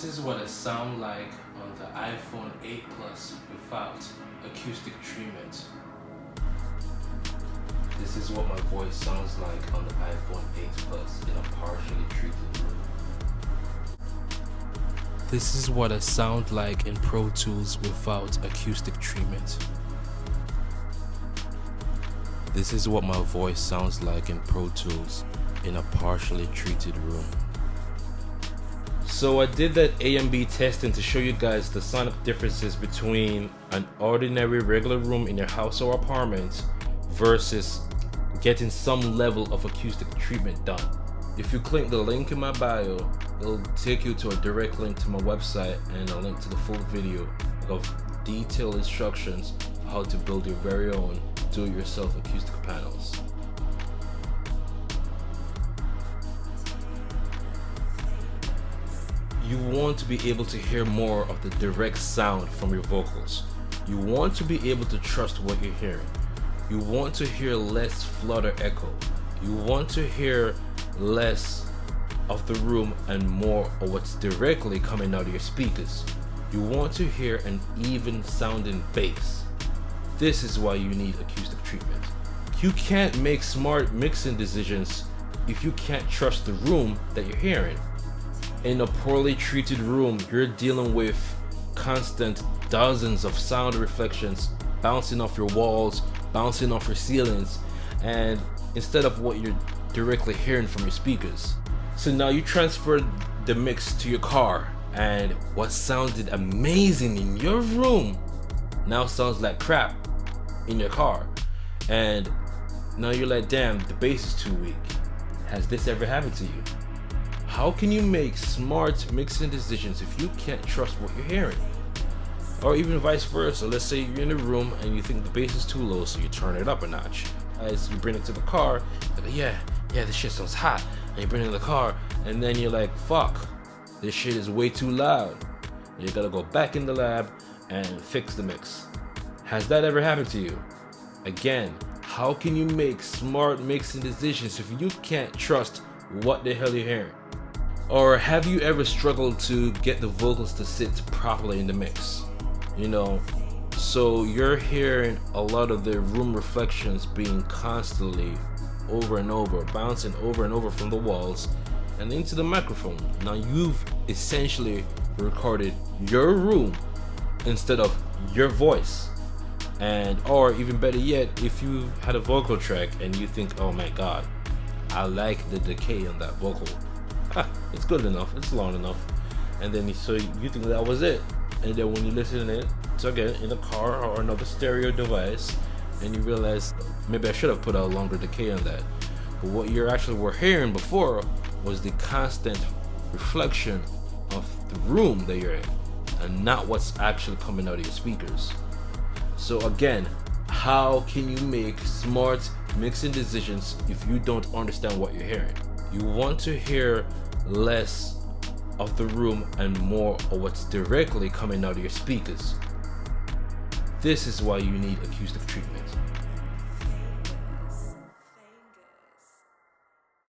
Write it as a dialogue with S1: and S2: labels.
S1: This is what it sounds like on the iPhone 8 Plus without acoustic treatment. This is what my voice sounds like on the iPhone 8 Plus in a partially treated room. This is what it sounds like in Pro Tools without acoustic treatment. This is what my voice sounds like in Pro Tools in a partially treated room. So I did that A/B testing to show you guys the sonic differences between an ordinary regular room in your house or apartment versus getting some level of acoustic treatment done. If you click the link in my bio, it'll take you to a direct link to my website and a link to the full video of detailed instructions on how to build your very own do-it-yourself acoustic panels. You want to be able to hear more of the direct sound from your vocals. You want to be able to trust what you're hearing. You want to hear less flutter echo. You want to hear less of the room and more of what's directly coming out of your speakers. You want to hear an even sounding bass. This is why you need acoustic treatment. You can't make smart mixing decisions if you can't trust the room that you're hearing. In a poorly treated room, you're dealing with constant dozens of sound reflections bouncing off your walls, bouncing off your ceilings, and instead of what you're directly hearing from your speakers. So now you transfer the mix to your car, and what sounded amazing in your room now sounds like crap in your car. And now you're like, damn, the bass is too weak. Has this ever happened to you? How can you make smart mixing decisions if you can't trust what you're hearing? Or even vice versa. Let's say you're in a room and you think the bass is too low, so you turn it up a notch. As you bring it to the car, you're like, yeah, this shit sounds hot. And you bring it in the car, and then you're like, fuck, this shit is way too loud. And you gotta go back in the lab and fix the mix. Has that ever happened to you? Again, how can you make smart mixing decisions if you can't trust what the hell you're hearing? Or have you ever struggled to get the vocals to sit properly in the mix? You know, so you're hearing a lot of the room reflections being constantly over and over, bouncing over and over from the walls and into the microphone. Now you've essentially recorded your room instead of your voice. And or even better yet, if you had a vocal track and you think, oh my god, I like the decay on that vocal. It's good enough, it's long enough. And then so you think that was it. And then when you listen to it, so again, in a car or another stereo device, and you realize maybe I should have put a longer decay on that. But what you actually were hearing before was the constant reflection of the room that you're in, and not what's actually coming out of your speakers. So again, how can you make smart mixing decisions if you don't understand what you're hearing? You want to hear less of the room and more of what's directly coming out of your speakers. This is why you need acoustic treatment.